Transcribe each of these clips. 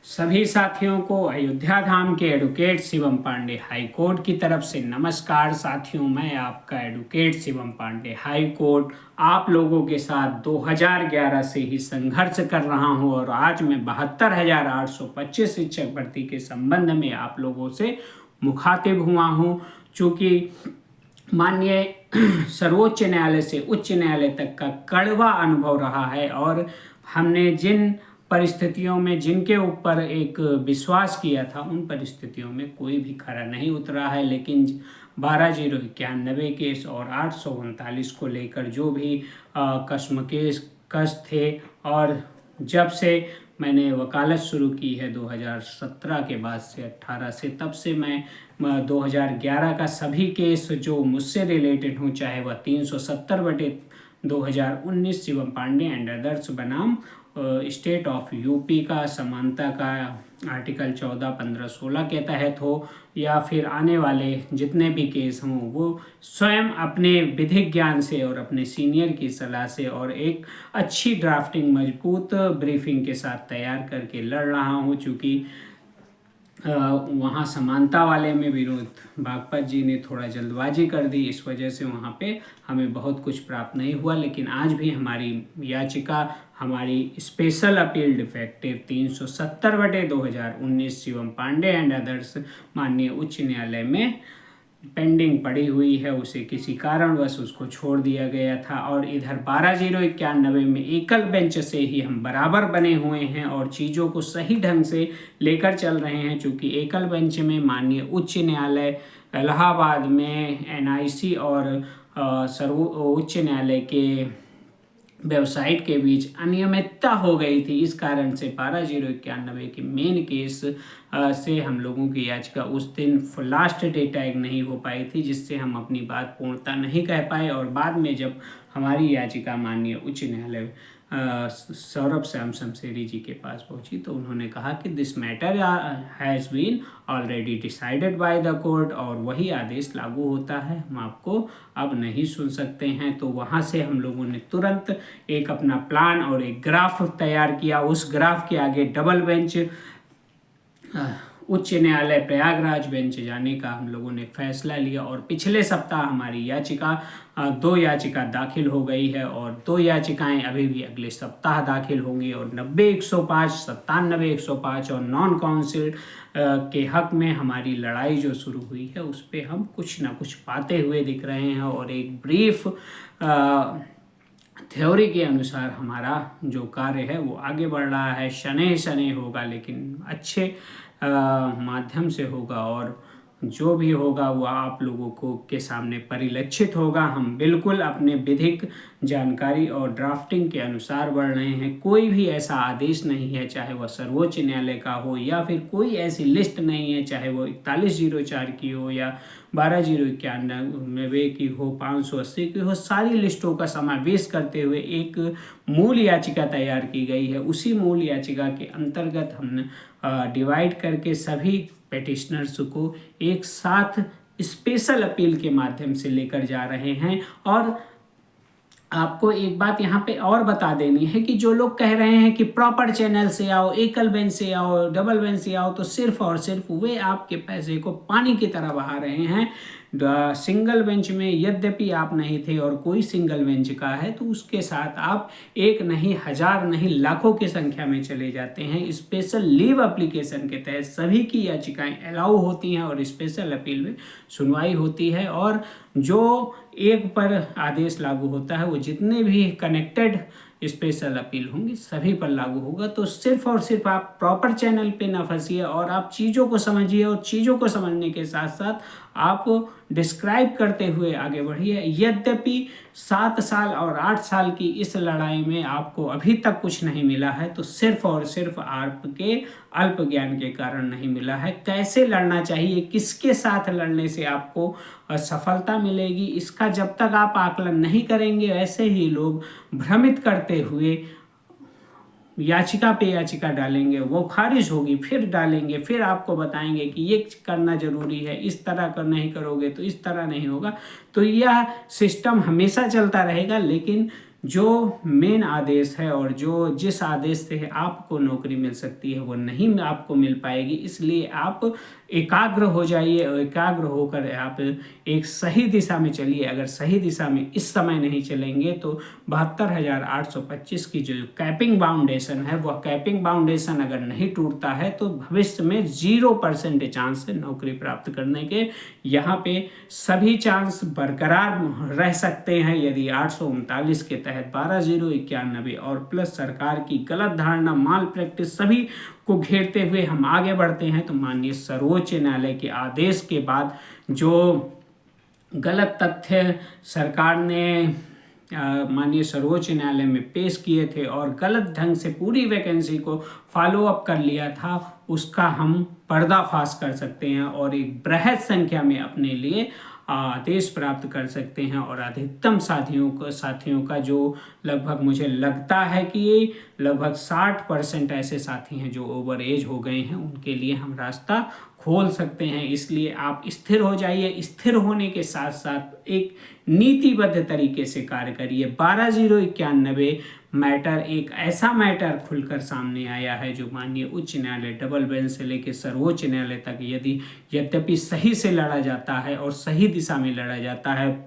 सभी साथियों को अयोध्या धाम के advocate Shivam Pandey high court की तरफ से नमस्कार। साथियों, मैं आपका advocate Shivam Pandey high court आप लोगों के साथ 2011 से ही संघर्ष कर रहा हूं और आज मैं 72,825 शिक्षक भर्ती के संबंध में आप लोगों से मुखातिब हुआ हूं। चूँकि माननीय सर्वोच्च न्यायालय से उच्च न्यायालय तक का कड़वा अनुभव रहा है और हमने जिन परिस्थितियों में जिनके ऊपर एक विश्वास किया था उन परिस्थितियों में कोई भी खरा नहीं उतरा है। लेकिन 12,091 केस और 839 को लेकर जो भी कस थे, और जब से मैंने वकालत शुरू की है 2017 के बाद से 18 से, तब से मैं 2011 का सभी केस जो मुझसे रिलेटेड हूँ, चाहे वह 370/2019 शिवम पांडे एंड अदर्स बनाम स्टेट ऑफ यूपी का समानता का आर्टिकल 14, 15, 16 के तहत हो, या फिर आने वाले जितने भी केस हों, वो स्वयं अपने विधिक ज्ञान से और अपने सीनियर की सलाह से और एक अच्छी ड्राफ्टिंग मजबूत ब्रीफिंग के साथ तैयार करके लड़ रहा हूँ। चूँकि वहाँ समानता वाले में विरोध बागपत जी ने थोड़ा जल्दबाजी कर दी, इस वजह से वहाँ पे हमें बहुत कुछ प्राप्त नहीं हुआ। लेकिन आज भी हमारी याचिका, हमारी special appeal defective 370/2019 Shivam Pandey and others माननीय उच्च न्यायालय में पेंडिंग पड़ी हुई है। उसे किसी कारणवश उसको छोड़ दिया गया था और इधर 12,091 में एकल बेंच से ही हम बराबर बने हुए हैं और चीज़ों को सही ढंग से लेकर चल रहे हैं। चूँकि एकल बेंच में माननीय उच्च न्यायालय इलाहाबाद में NIC और सर्वोच्च न्यायालय के वेबसाइट के बीच अनियमितता हो गई थी। इस कारण से 12,091 के मेन केस से हम लोगों की याचिका उस दिन लास्ट डे टैग नहीं हो पाई थी, जिससे हम अपनी बात पूर्णता नहीं कह पाए। और बाद में जब हमारी याचिका माननीय उच्च न्यायालय सौरभ श्याम शमशेरी जी के पास पहुंची, तो उन्होंने कहा कि this matter has been already decided by the court, और वही आदेश लागू होता है, हम आपको अब नहीं सुन सकते हैं। तो वहाँ से हम लोगों ने तुरंत एक अपना प्लान और एक ग्राफ तैयार किया। उस ग्राफ के आगे डबल बेंच उच्च न्यायालय प्रयागराज बेंच जाने का हम लोगों ने फैसला लिया और पिछले सप्ताह हमारी याचिका 2 याचिका दाखिल हो गई है और 2 याचिकाएं अभी भी अगले सप्ताह दाखिल होंगी। और 90-105, 97-105 और नॉन काउंसिल के हक में हमारी लड़ाई जो शुरू हुई है उस पर हम कुछ ना कुछ पाते हुए दिख रहे हैं। और एक ब्रीफ थ्योरी के अनुसार हमारा जो कार्य है वो आगे बढ़ रहा है। शनै शनै होगा, लेकिन अच्छे माध्यम से होगा और जो भी होगा वो आप लोगों को के सामने परिलक्षित होगा। हम बिल्कुल अपने विधिक जानकारी और ड्राफ्टिंग के अनुसार बढ़ रहे हैं। कोई भी ऐसा आदेश नहीं है, चाहे वह सर्वोच्च न्यायालय का हो या फिर कोई ऐसी लिस्ट नहीं है, चाहे वो 4104 की हो या 12,091 की हो, 580 की हो, सारी लिस्टों का समावेश करते हुए एक मूल याचिका तैयार की गई है। उसी मूल याचिका के अंतर्गत हमने डिवाइड करके सभी पेटिशनर्स को एक साथ स्पेशल अपील के माध्यम से लेकर जा रहे हैं। और आपको एक बात यहाँ पे और बता देनी है कि जो लोग कह रहे हैं कि प्रॉपर चैनल से आओ, एकल बेंच से आओ, डबल बेंच से आओ, तो सिर्फ और सिर्फ वे आपके पैसे को पानी की तरह बहा रहे हैं। सिंगल बेंच में यद्यपि आप नहीं थे और कोई सिंगल बेंच का है, तो उसके साथ आप एक नहीं, हजार नहीं, लाखों की संख्या में चले जाते हैं। स्पेशल लीव एप्लीकेशन के तहत सभी की याचिकाएं अलाउ होती हैं और स्पेशल अपील में सुनवाई होती है। और जो एक पर आदेश लागू होता है वो जितने भी कनेक्टेड स्पेशल अपील होंगी सभी पर लागू होगा। तो सिर्फ और सिर्फ आप प्रॉपर चैनल पे ना फंसिए और आप चीज़ों को समझिए, और चीज़ों को समझने के साथ साथ आप डिस्क्राइब करते हुए आगे बढ़िए। यद्यपि 7 साल और 8 साल की इस लड़ाई में आपको अभी तक कुछ नहीं मिला है, तो सिर्फ और सिर्फ आपके अल्प ज्ञान के कारण नहीं मिला है। कैसे लड़ना चाहिए, किसके साथ लड़ने से आपको सफलता मिलेगी, इसका जब तक आप आकलन नहीं करेंगे, ऐसे ही लोग भ्रमित करते हुए याचिका पे याचिका डालेंगे, वो खारिज होगी, फिर डालेंगे, फिर आपको बताएंगे कि ये करना जरूरी है, इस तरह कर नहीं करोगे तो इस तरह नहीं होगा। तो यह सिस्टम हमेशा चलता रहेगा। लेकिन जो मेन आदेश है और जो जिस आदेश से आपको नौकरी मिल सकती है वो नहीं आपको मिल पाएगी। इसलिए आप एकाग्र हो जाइए और एकाग्र होकर आप एक सही दिशा में चलिए। अगर सही दिशा में इस समय नहीं चलेंगे तो 72,825 की जो कैपिंग बाउंडेशन है, वह कैपिंग बाउंडेशन अगर नहीं टूटता है तो भविष्य में 0% चांस है नौकरी प्राप्त करने के। यहाँ पे सभी चांस बरकरार रह सकते हैं यदि 839 के तहत 12,091 और प्लस सरकार की गलत धारणा, माल प्रैक्टिस सभी को घेरते हुए हम आगे बढ़ते हैं तो माननीय सर्वोच्च न्यायालय के आदेश के बाद जो गलत तथ्य सरकार ने माननीय सर्वोच्च न्यायालय में पेश किए थे और गलत ढंग से पूरी वैकेंसी को फॉलो अप कर लिया था, उसका हम पर्दाफाश कर सकते हैं और एक बृहद संख्या में अपने लिए आदेश प्राप्त कर सकते हैं। और अधिकतम साथियों का जो लगभग मुझे लगता है कि लगभग 60% ऐसे साथी हैं जो ओवर एज हो गए हैं, उनके लिए हम रास्ता खोल सकते हैं। इसलिए आप स्थिर हो जाइए। स्थिर होने के साथ साथ एक नीतिबद्ध तरीके से कार्य करिए। 12,091 मैटर एक ऐसा मैटर खुलकर सामने आया है जो माननीय उच्च न्यायालय डबल बेंच से लेकर सर्वोच्च न्यायालय तक यद्यपि सही से लड़ा जाता है और सही दिशा में लड़ा जाता है,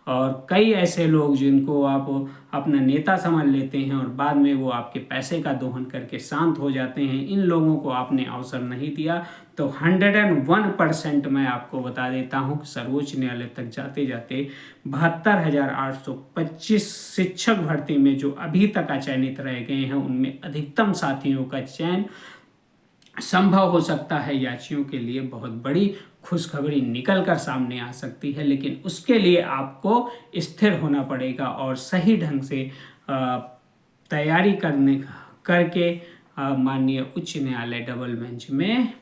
और कई ऐसे लोग जिनको आप अपना नेता समझ लेते हैं और बाद में वो आपके पैसे का दोहन करके शांत हो जाते हैं, इन लोगों को आपने अवसर नहीं दिया। तो 101% मैं आपको बता देता हूँ कि सर्वोच्च न्यायालय तक जाते जाते 72,825 शिक्षक भर्ती में जो अभी तक अचयनित रह गए हैं उनमें अधिकतम साथियों का चयन संभव हो सकता है। याचियों के लिए बहुत बड़ी खुशखबरी निकल कर सामने आ सकती है, लेकिन उसके लिए आपको स्थिर होना पड़ेगा और सही ढंग से तैयारी करके माननीय उच्च न्यायालय डबल बेंच में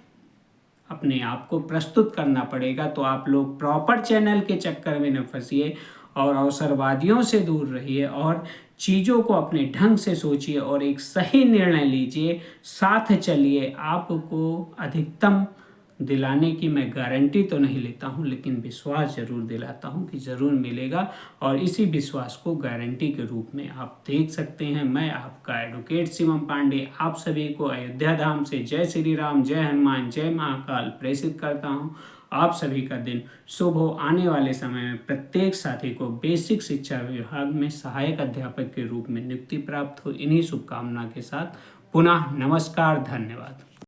अपने आप को प्रस्तुत करना पड़ेगा। तो आप लोग प्रॉपर चैनल के चक्कर में न फंसिए और अवसरवादियों से दूर रहिए और चीज़ों को अपने ढंग से सोचिए और एक सही निर्णय लीजिए, साथ चलिए। आपको अधिकतम दिलाने की मैं गारंटी तो नहीं लेता हूं, लेकिन विश्वास जरूर दिलाता हूं कि ज़रूर मिलेगा और इसी विश्वास को गारंटी के रूप में आप देख सकते हैं। मैं आपका एडवोकेट शिवम पांडे आप सभी को अयोध्या धाम से जय श्री राम, जय हनुमान, जय महाकाल प्रेषित करता हूं। आप सभी का दिन शुभ हो। आने वाले समय में प्रत्येक साथी को बेसिक शिक्षा विभाग में सहायक अध्यापक के रूप में नियुक्ति प्राप्त हो। इन्हीं शुभकामना के साथ पुनः नमस्कार, धन्यवाद।